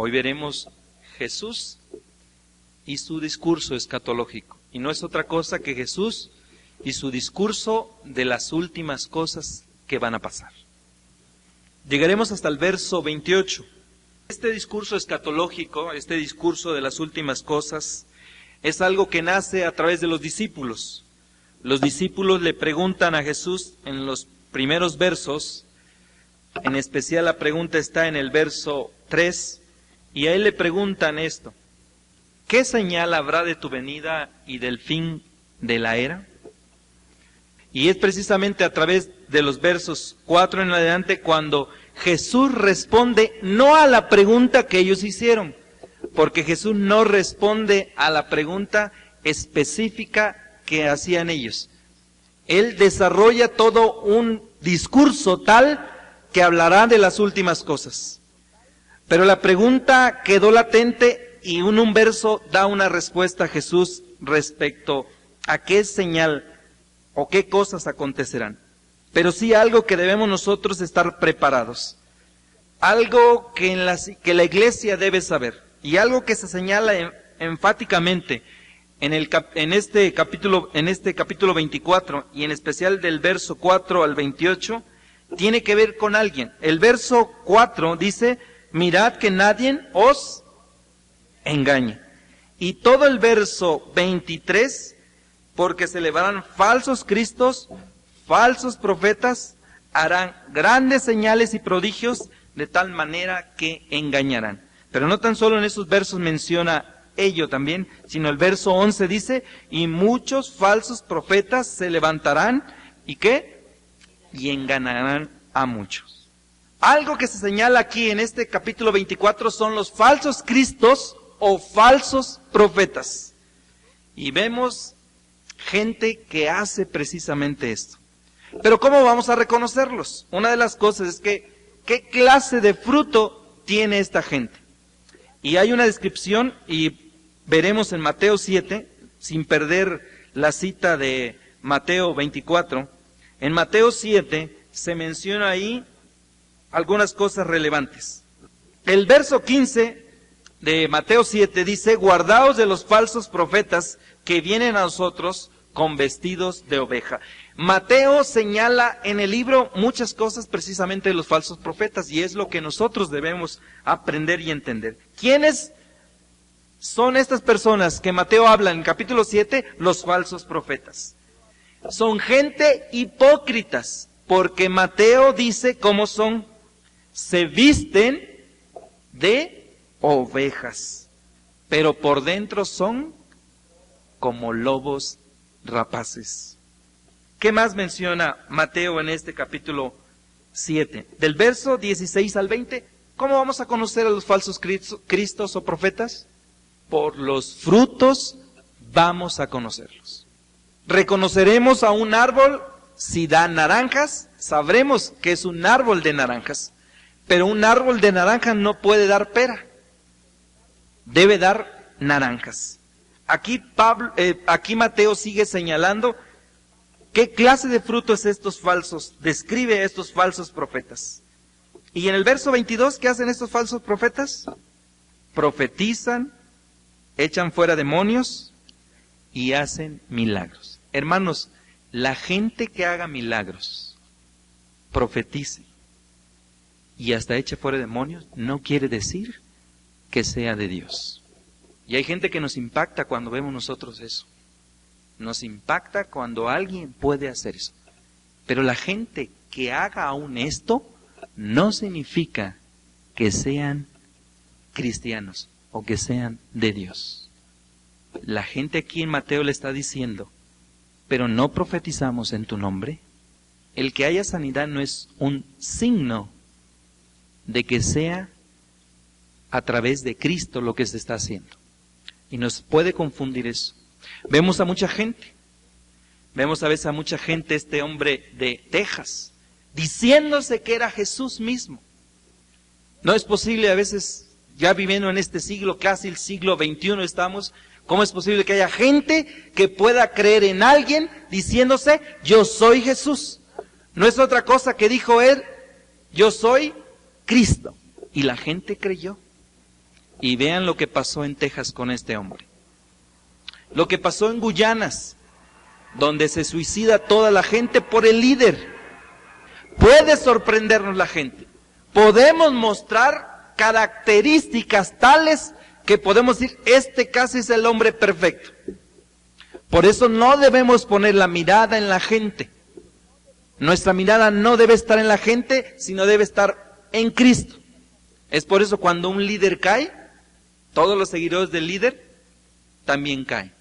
Hoy veremos Jesús y su discurso escatológico. Y no es otra cosa que Jesús y su discurso de las últimas cosas que van a pasar. Llegaremos hasta el verso 28. Este discurso escatológico, este discurso de las últimas cosas, es algo que nace a través de los discípulos. Los discípulos le preguntan a Jesús en los primeros versos, en especial la pregunta está en el verso 3, y a él le preguntan esto: ¿qué señal habrá de tu venida y del fin de la era? Y es precisamente a través de los versos 4 en adelante cuando Jesús responde no a la pregunta que ellos hicieron, porque Jesús no responde a la pregunta específica que hacían ellos. Él desarrolla todo un discurso tal que hablará de las últimas cosas. Pero la pregunta quedó latente y en un verso da una respuesta a Jesús respecto a qué señal o qué cosas acontecerán. Pero sí algo que debemos nosotros estar preparados. Algo que la iglesia debe saber. Y algo que se señala enfáticamente en este capítulo 24 y en especial del verso 4 al 28, tiene que ver con alguien. El verso 4 dice: mirad que nadie os engañe. Y todo el verso 23, porque se levantarán falsos cristos, falsos profetas, harán grandes señales y prodigios, de tal manera que engañarán. Pero no tan solo en esos versos menciona ello también, sino el verso 11 dice: y muchos falsos profetas se levantarán, ¿y qué? Y engañarán a muchos. Algo que se señala aquí en este capítulo 24 son los falsos cristos o falsos profetas. Y vemos gente que hace precisamente esto. Pero ¿cómo vamos a reconocerlos? Una de las cosas es que, ¿qué clase de fruto tiene esta gente? Y hay una descripción, y veremos en Mateo 7, sin perder la cita de Mateo 24, en Mateo 7 se menciona ahí algunas cosas relevantes. El verso 15 de Mateo 7 dice: guardaos de los falsos profetas que vienen a nosotros con vestidos de oveja. Mateo señala en el libro muchas cosas precisamente de los falsos profetas, y es lo que nosotros debemos aprender y entender. ¿Quiénes son estas personas que Mateo habla en capítulo 7? Los falsos profetas. Son gente hipócritas, porque Mateo dice cómo son. Se visten de ovejas, pero por dentro son como lobos rapaces. ¿Qué más menciona Mateo en este capítulo 7? Del verso 16 al 20, ¿cómo vamos a conocer a los falsos cristos o profetas? Por los frutos vamos a conocerlos. Reconoceremos a un árbol si da naranjas, sabremos que es un árbol de naranjas, pero un árbol de naranjas no puede dar pera, debe dar naranjas. Aquí Mateo sigue señalando qué clase de frutos estos falsos, describe a estos falsos profetas. Y en el verso 22, ¿qué hacen estos falsos profetas? Profetizan, echan fuera demonios y hacen milagros. Hermanos, la gente que haga milagros, profetice y hasta eche fuera demonios, no quiere decir que sea de Dios. Y hay gente que nos impacta cuando vemos nosotros eso. Nos impacta cuando alguien puede hacer eso. Pero la gente que haga aún esto no significa que sean cristianos o que sean de Dios. La gente aquí en Mateo le está diciendo: pero no profetizamos en tu nombre. El que haya sanidad no es un signo de que sea a través de Cristo lo que se está haciendo. Y nos puede confundir eso. Vemos a mucha gente. Vemos a veces a mucha gente, este hombre de Texas, diciéndose que era Jesús mismo. No es posible a veces, ya viviendo en este siglo, casi el siglo XXI estamos, ¿cómo es posible que haya gente que pueda creer en alguien diciéndose: yo soy Jesús? No es otra cosa que dijo él: yo soy Cristo. Y la gente creyó. Y vean lo que pasó en Texas con este hombre. Lo que pasó en Guyanas, donde se suicida toda la gente por el líder. Puede sorprendernos la gente. Podemos mostrar características tales que podemos decir, este casi es el hombre perfecto. Por eso no debemos poner la mirada en la gente. Nuestra mirada no debe estar en la gente, sino debe estar en Cristo. Es por eso cuando un líder cae, todos los seguidores del líder también caen.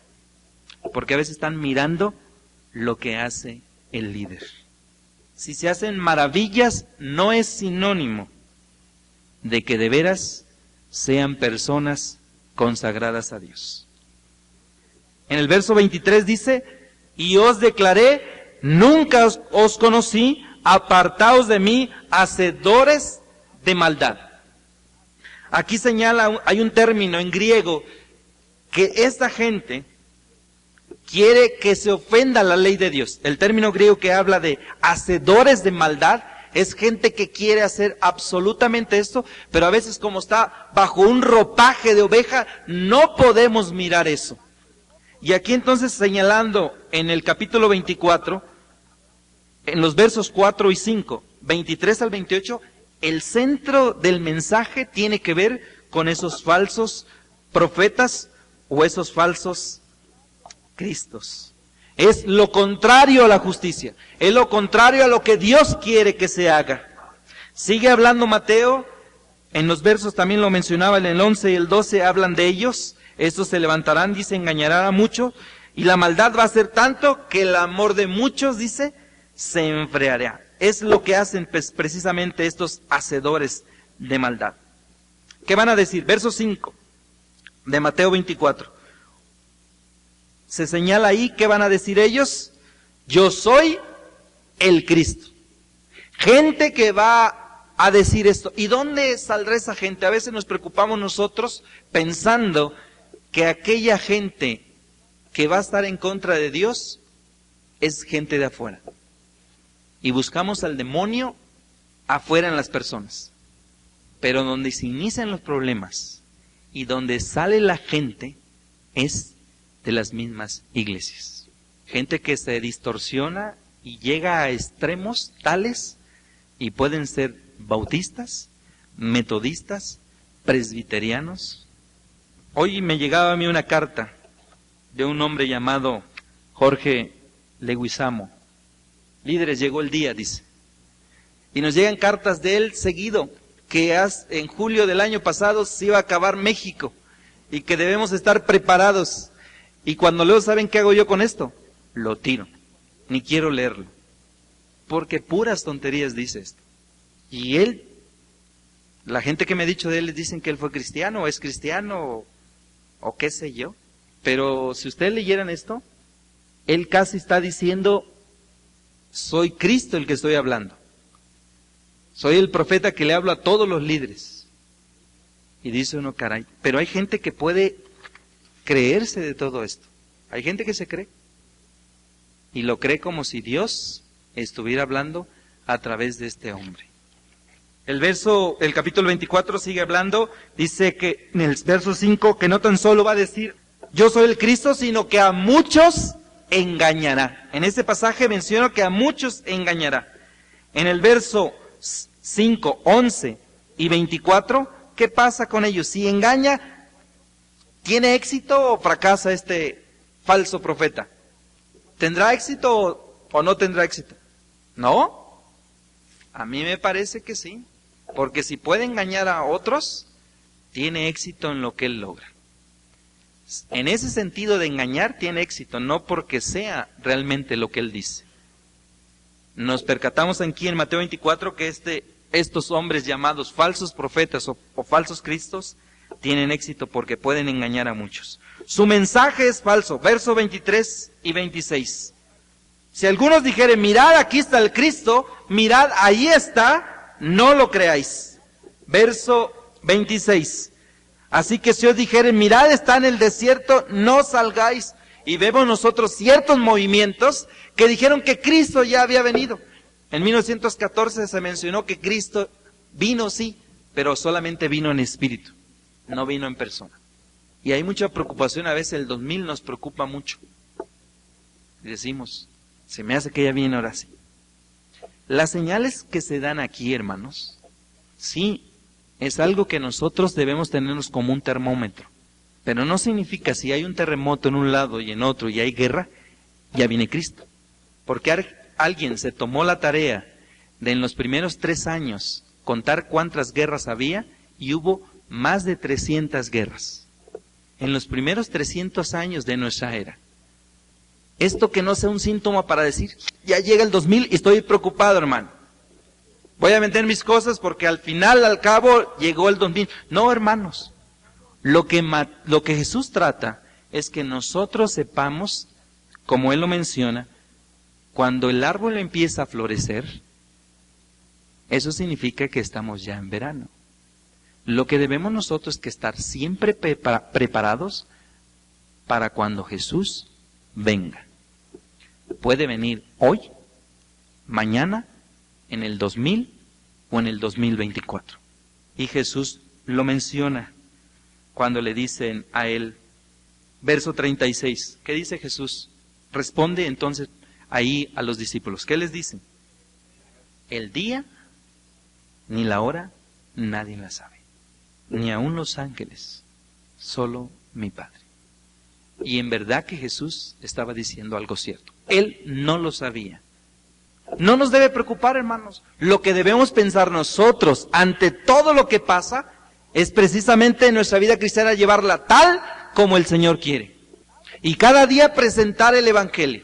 Porque a veces están mirando lo que hace el líder. Si se hacen maravillas, no es sinónimo de que de veras sean personas consagradas a Dios. En el verso 23 dice, y os declaré, nunca os conocí, apartaos de mí, hacedores de maldad. Aquí señala, hay un término en griego, que esta gente quiere que se ofenda la ley de Dios. El término griego que habla de hacedores de maldad es gente que quiere hacer absolutamente esto, pero a veces como está bajo un ropaje de oveja, no podemos mirar eso. Y aquí entonces señalando en el capítulo 24, en los versos 4 y 5, 23 al 28, el centro del mensaje tiene que ver con esos falsos profetas o esos falsos Cristos. Es lo contrario a la justicia, es lo contrario a lo que Dios quiere que se haga. Sigue hablando Mateo, en los versos también lo mencionaba, en el 11 y el 12 hablan de ellos. Estos se levantarán, dice, engañarán a muchos, y la maldad va a ser tanto que el amor de muchos, dice, se enfriará. Es lo que hacen pues, precisamente estos hacedores de maldad. ¿Qué van a decir? Verso 5 de Mateo 24. Se señala ahí, ¿qué van a decir ellos? Yo soy el Cristo. Gente que va a decir esto. ¿Y dónde saldrá esa gente? A veces nos preocupamos nosotros pensando que aquella gente que va a estar en contra de Dios es gente de afuera. Y buscamos al demonio afuera en las personas. Pero donde se inician los problemas y donde sale la gente es de las mismas iglesias. Gente que se distorsiona y llega a extremos tales y pueden ser bautistas, metodistas, presbiterianos. Hoy me llegaba a mí una carta de un hombre llamado Jorge Leguizamo. Líderes, llegó el día, dice. Y nos llegan cartas de él seguido, que en julio del año pasado se iba a acabar México y que debemos estar preparados. Y cuando leo, ¿saben qué hago yo con esto? Lo tiro. Ni quiero leerlo. Porque puras tonterías dice esto. Y él, la gente que me ha dicho de él, les dicen que él fue cristiano, o es cristiano, o qué sé yo. Pero si ustedes leyeran esto, él casi está diciendo, soy Cristo el que estoy hablando. Soy el profeta que le hablo a todos los líderes. Y dice uno, caray, pero hay gente que puede creerse de todo esto. Hay gente que se cree. Y lo cree como si Dios estuviera hablando a través de este hombre. El capítulo 24 sigue hablando, dice que en el verso 5, que no tan solo va a decir, yo soy el Cristo, sino que a muchos engañará. En este pasaje menciono que a muchos engañará. En el verso 5, 11 y 24, ¿qué pasa con ellos? Si engaña, ¿tiene éxito o fracasa este falso profeta? ¿Tendrá éxito o no tendrá éxito? ¿No? A mí me parece que sí. Porque si puede engañar a otros, tiene éxito en lo que él logra. En ese sentido de engañar, tiene éxito, no porque sea realmente lo que él dice. Nos percatamos aquí en Mateo 24 que estos hombres llamados falsos profetas o falsos cristos tienen éxito porque pueden engañar a muchos. Su mensaje es falso. Verso 23 y 26. Si algunos dijeren, mirad, aquí está el Cristo, mirad, ahí está, no lo creáis. Verso 26. Así que si os dijeren, mirad, está en el desierto, no salgáis. Y vemos nosotros ciertos movimientos que dijeron que Cristo ya había venido. En 1914 se mencionó que Cristo vino, sí, pero solamente vino en espíritu. no vino en persona. Y hay mucha preocupación, a veces el 2000 nos preocupa mucho. Y decimos, se me hace que ya viene ahora sí. Las señales que se dan aquí, hermanos, sí, es algo que nosotros debemos tenernos como un termómetro. Pero no significa si hay un terremoto en un lado y en otro y hay guerra, ya viene Cristo. Porque alguien se tomó la tarea de en los primeros 3 años contar cuántas guerras había y hubo más de 300 guerras. En los primeros 300 años de nuestra era. Esto que no sea un síntoma para decir, ya llega el 2000 y estoy preocupado, hermano. Voy a vender mis cosas porque al final, al cabo, llegó el 2000. No, hermanos. Lo que Jesús trata es que nosotros sepamos, como Él lo menciona, cuando el árbol empieza a florecer, eso significa que estamos ya en verano. Lo que debemos nosotros es que estar siempre preparados para cuando Jesús venga. Puede venir hoy, mañana, en el 2000 o en el 2024. Y Jesús lo menciona cuando le dicen a él, verso 36, ¿qué dice Jesús? Responde entonces ahí a los discípulos. ¿Qué les dicen? El día ni la hora nadie la sabe, ni aun los ángeles, solo mi Padre. Y en verdad que Jesús estaba diciendo algo cierto. Él no lo sabía. No nos debe preocupar, hermanos. Lo que debemos pensar nosotros ante todo lo que pasa es precisamente nuestra vida cristiana llevarla tal como el Señor quiere. Y cada día presentar el Evangelio.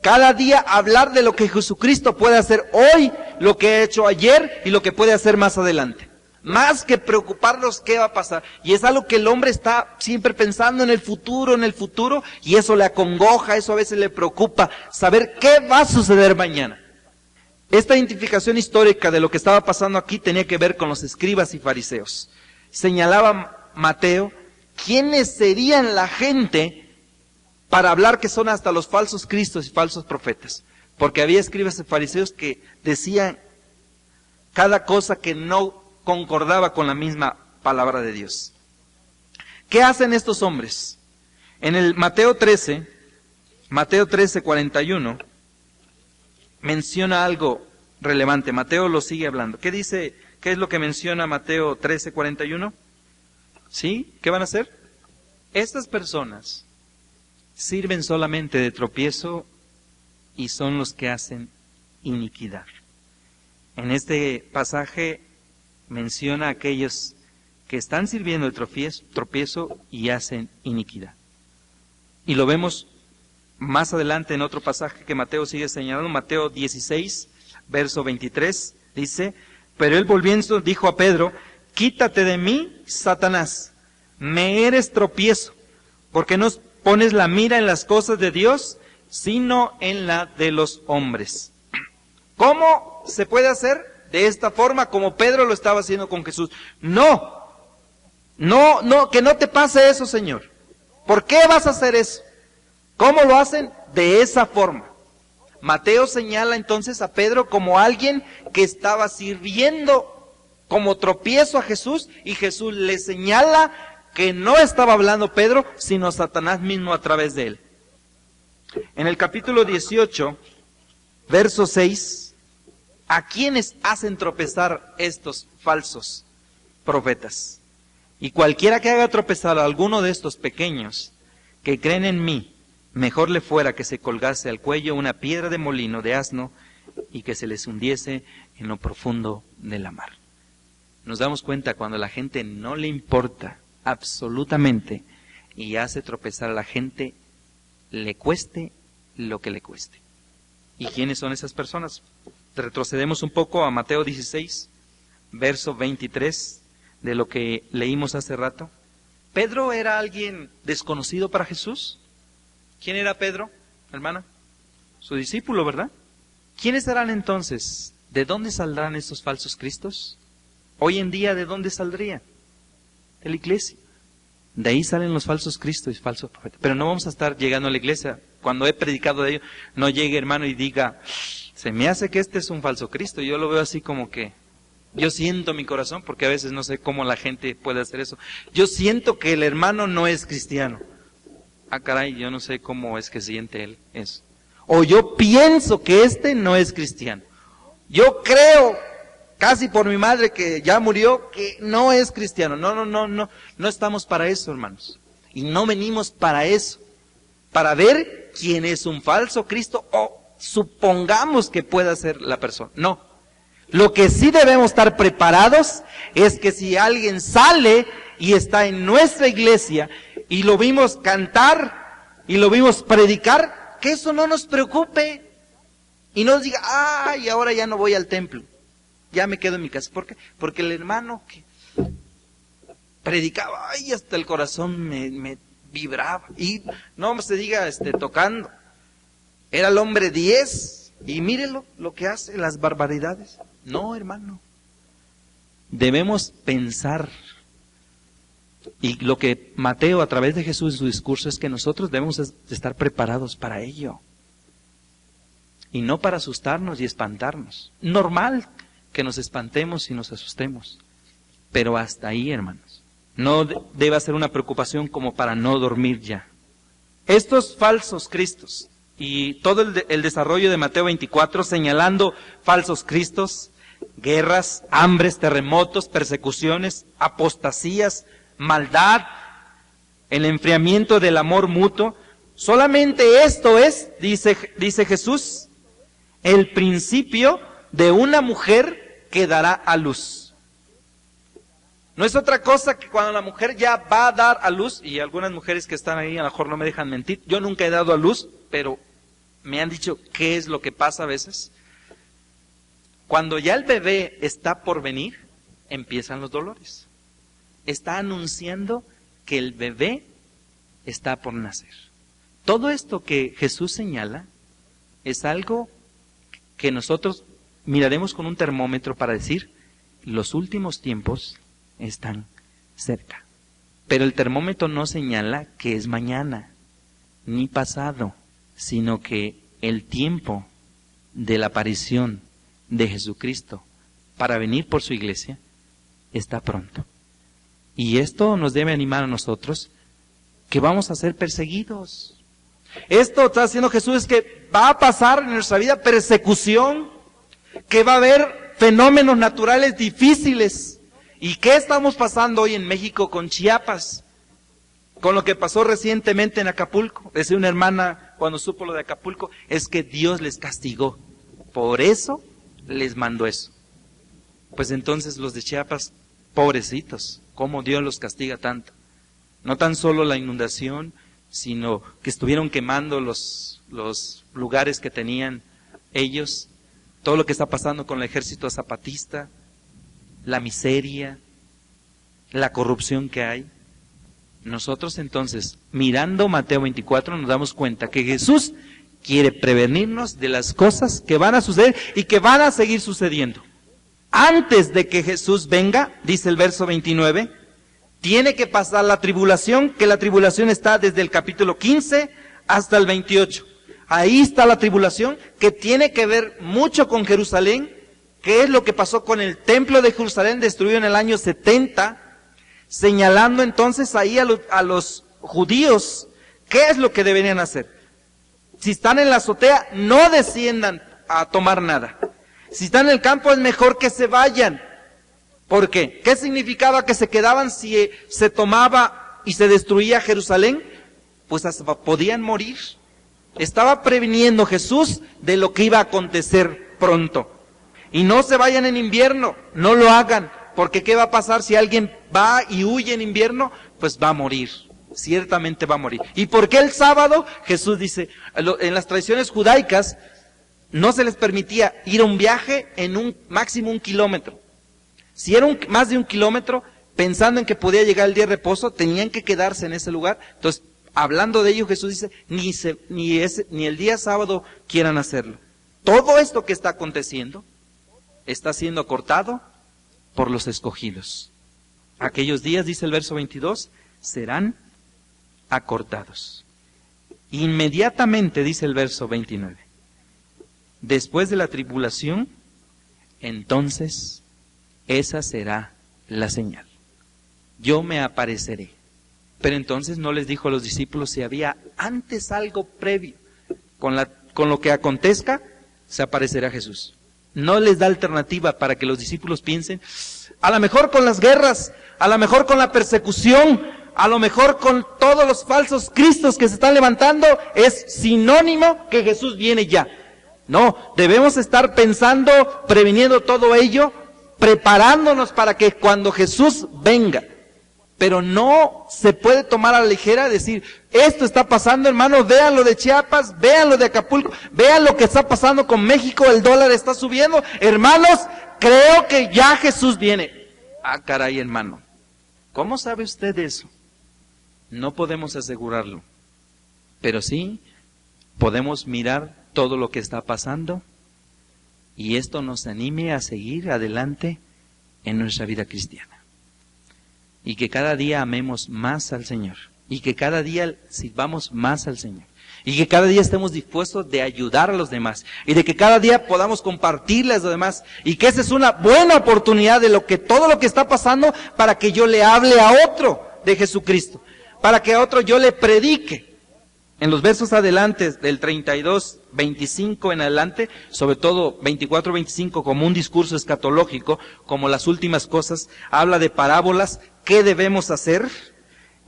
Cada día hablar de lo que Jesucristo puede hacer hoy, lo que ha hecho ayer y lo que puede hacer más adelante. Más que preocuparnos qué va a pasar. Y es algo que el hombre está siempre pensando en el futuro, y eso le acongoja, eso a veces le preocupa, saber qué va a suceder mañana. Esta identificación histórica de lo que estaba pasando aquí tenía que ver con los escribas y fariseos. Señalaba Mateo, ¿quiénes serían la gente para hablar que son hasta los falsos cristos y falsos profetas? Porque había escribas y fariseos que decían cada cosa que no concordaba con la misma palabra de Dios. ¿Qué hacen estos hombres? En el Mateo 13, 41, menciona algo relevante. Mateo lo sigue hablando. ¿Qué dice? ¿Qué es lo que menciona Mateo 13, 41? ¿Sí? ¿Qué van a hacer? Estas personas sirven solamente de tropiezo y son los que hacen iniquidad. En este pasaje menciona a aquellos que están sirviendo de tropiezo y hacen iniquidad. Y lo vemos más adelante en otro pasaje que Mateo sigue señalando, Mateo 16, verso 23, dice, pero él volviendo dijo a Pedro, quítate de mí, Satanás, me eres tropiezo, porque no pones la mira en las cosas de Dios, sino en la de los hombres. ¿Cómo se puede hacer? De esta forma, como Pedro lo estaba haciendo con Jesús. No, que no te pase eso, Señor. ¿Por qué vas a hacer eso? ¿Cómo lo hacen? De esa forma. Mateo señala entonces a Pedro como alguien que estaba sirviendo como tropiezo a Jesús, y Jesús le señala que no estaba hablando Pedro, sino Satanás mismo a través de él. En el capítulo 18, verso 6, ¿a quiénes hacen tropezar estos falsos profetas? Y cualquiera que haga tropezar a alguno de estos pequeños que creen en mí, mejor le fuera que se colgase al cuello una piedra de molino de asno y que se les hundiese en lo profundo de la mar. Nos damos cuenta cuando a la gente no le importa absolutamente y hace tropezar a la gente, le cueste lo que le cueste. ¿Y quiénes son esas personas? Retrocedemos un poco a Mateo 16, verso 23, de lo que leímos hace rato. ¿Pedro era alguien desconocido para Jesús? ¿Quién era Pedro, hermana? Su discípulo, ¿verdad? ¿Quiénes serán entonces? ¿De dónde saldrán estos falsos cristos? Hoy en día, ¿de dónde saldrían? De la iglesia. De ahí salen los falsos cristos y falsos profetas. Pero no vamos a estar llegando a la iglesia. Cuando he predicado de ello, no llegue, hermano, y diga, se me hace que este es un falso Cristo. Yo lo veo así como que Yo siento en mi corazón, porque a veces no sé cómo la gente puede hacer eso. Yo siento que el hermano no es cristiano. Ah, caray, yo no sé cómo es que siente él eso. O yo pienso que este no es cristiano. Yo creo, casi por mi madre que ya murió, que no es cristiano. No estamos para eso, hermanos. Y no venimos para eso. Para ver quién es un falso Cristo o supongamos que pueda ser la persona. No. Lo que sí debemos estar preparados es que si alguien sale y está en nuestra iglesia y lo vimos cantar y lo vimos predicar, que eso no nos preocupe y no nos diga, ay, ahora ya no voy al templo, ya me quedo en mi casa. ¿Por qué? Porque el hermano que predicaba, ay, hasta el corazón me vibraba. Y no se diga tocando, era el hombre 10 y mírelo lo que hace, las barbaridades. No, hermano, debemos pensar, y lo que Mateo a través de Jesús en su discurso es que nosotros debemos estar preparados para ello y no para asustarnos y espantarnos. Normal que nos espantemos y nos asustemos, pero hasta ahí, hermanos. No debe ser una preocupación como para no dormir ya. Estos falsos cristos y todo el desarrollo de Mateo 24 señalando falsos cristos, guerras, hambres, terremotos, persecuciones, apostasías, maldad, el enfriamiento del amor mutuo. Solamente esto es, dice Jesús, el principio de una mujer que dará a luz. No es otra cosa que cuando la mujer ya va a dar a luz, y algunas mujeres que están ahí a lo mejor no me dejan mentir, yo nunca he dado a luz, pero me han dicho qué es lo que pasa a veces. Cuando ya el bebé está por venir, empiezan los dolores. Está anunciando que el bebé está por nacer. Todo esto que Jesús señala es algo que nosotros miraremos con un termómetro para decir, los últimos tiempos están cerca. Pero el termómetro no señala que es mañana, ni pasado, sino que el tiempo de la aparición de Jesucristo para venir por su iglesia está pronto. Y esto nos debe animar a nosotros que vamos a ser perseguidos. Esto está haciendo Jesús, es que va a pasar en nuestra vida persecución, que va a haber fenómenos naturales difíciles. ¿Y qué estamos pasando hoy en México con Chiapas? Con lo que pasó recientemente en Acapulco. Decía una hermana cuando supo lo de Acapulco, es que Dios les castigó. Por eso les mandó eso. Pues entonces los de Chiapas, pobrecitos, ¿cómo Dios los castiga tanto? No tan solo la inundación, sino que estuvieron quemando los lugares que tenían ellos, todo lo que está pasando con el ejército zapatista, la miseria, la corrupción que hay. Nosotros entonces, mirando Mateo 24, nos damos cuenta que Jesús quiere prevenirnos de las cosas que van a suceder y que van a seguir sucediendo. Antes de que Jesús venga, dice el verso 29, tiene que pasar la tribulación, que la tribulación está desde el capítulo 15 hasta el 28. Ahí está la tribulación, que tiene que ver mucho con Jerusalén, que es lo que pasó con el templo de Jerusalén destruido en el año 70, señalando entonces ahí a los judíos, ¿qué es lo que deberían hacer? Si están en la azotea, no desciendan a tomar nada. Si están en el campo, es mejor que se vayan. ¿Por qué? ¿Qué significaba que se quedaban si se tomaba y se destruía Jerusalén? Pues hasta podían morir. Estaba previniendo Jesús de lo que iba a acontecer pronto. Y no se vayan en invierno, no lo hagan, porque ¿qué va a pasar si alguien va y huye en invierno? Pues va a morir, ciertamente va a morir. ¿Y por qué el sábado? Jesús dice, en las tradiciones judaicas no se les permitía ir a un viaje en un máximo 1 kilómetro. Si era más de 1 kilómetro, pensando en que podía llegar el día de reposo, tenían que quedarse en ese lugar. Entonces, hablando de ello, Jesús dice, ni el día sábado quieran hacerlo. Todo esto que está aconteciendo está siendo acortado por los escogidos. Aquellos días, dice el verso 22, serán acortados. Inmediatamente, dice el verso 29, después de la tribulación, entonces esa será la señal. Yo me apareceré. Pero entonces no les dijo a los discípulos si había antes algo previo. Con lo que acontezca, se aparecerá Jesús. No les da alternativa para que los discípulos piensen, a lo mejor con las guerras, a lo mejor con la persecución, a lo mejor con todos los falsos cristos que se están levantando, es sinónimo que Jesús viene ya. No, debemos estar pensando, previniendo todo ello, preparándonos para que cuando Jesús venga. Pero no se puede tomar a la ligera decir, esto está pasando, hermanos, vean lo de Chiapas, vean lo de Acapulco, vean lo que está pasando con México, el dólar está subiendo. Hermanos, creo que ya Jesús viene. Ah, caray, hermano, ¿cómo sabe usted eso? No podemos asegurarlo, pero sí podemos mirar todo lo que está pasando y esto nos anime a seguir adelante en nuestra vida cristiana. Y que cada día amemos más al Señor. Y que cada día sirvamos más al Señor. Y que cada día estemos dispuestos de ayudar a los demás. Y de que cada día podamos compartirles a los demás. Y que esa es una buena oportunidad de todo lo que está pasando para que yo le hable a otro de Jesucristo. Para que a otro yo le predique. En los versos adelante, del 32, 25 en adelante, sobre todo 24, 25, como un discurso escatológico, como las últimas cosas, habla de parábolas. ¿Qué debemos hacer?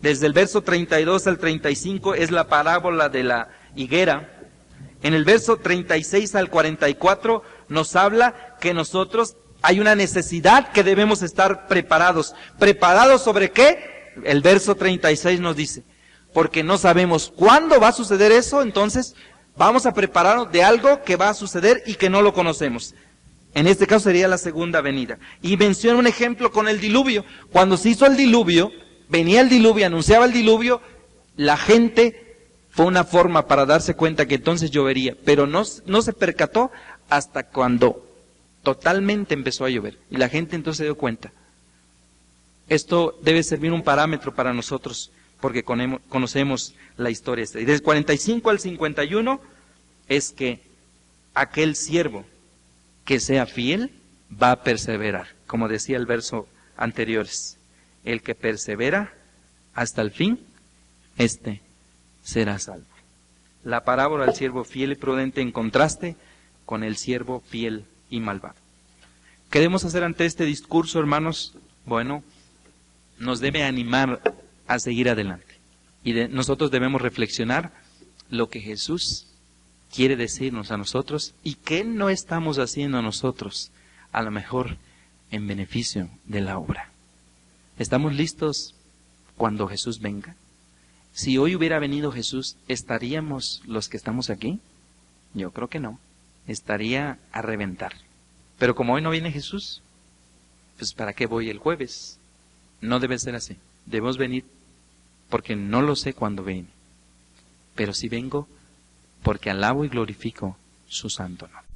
Desde el verso 32 al 35 es la parábola de la higuera. En el verso 36 al 44 nos habla que nosotros hay una necesidad que debemos estar preparados. ¿Preparados sobre qué? El verso 36 nos dice, porque no sabemos cuándo va a suceder eso, entonces vamos a prepararnos de algo que va a suceder y que no lo conocemos. En este caso sería la segunda venida. Y menciona un ejemplo con el diluvio. Cuando se hizo el diluvio, venía el diluvio, anunciaba el diluvio, la gente fue una forma para darse cuenta que entonces llovería, pero no se percató hasta cuando totalmente empezó a llover. Y la gente entonces se dio cuenta. Esto debe servir un parámetro para nosotros, porque conocemos la historia. Y desde 45 al 51 es que aquel siervo que sea fiel va a perseverar, como decía el verso anteriores. El que persevera hasta el fin, este será salvo. La parábola del siervo fiel y prudente en contraste con el siervo fiel y malvado. ¿Qué debemos hacer ante este discurso, hermanos? Bueno, nos debe animar a seguir adelante. Y nosotros debemos reflexionar lo que Jesús quiere decirnos a nosotros y qué no estamos haciendo nosotros, a lo mejor en beneficio de la obra. ¿Estamos listos cuando Jesús venga? Si hoy hubiera venido Jesús, ¿estaríamos los que estamos aquí? Yo creo que no. Estaría a reventar. Pero como hoy no viene Jesús, pues ¿para qué voy el jueves? No debe ser así. Debemos venir porque no lo sé cuándo viene. Pero si vengo, porque alabo y glorifico su santo nombre.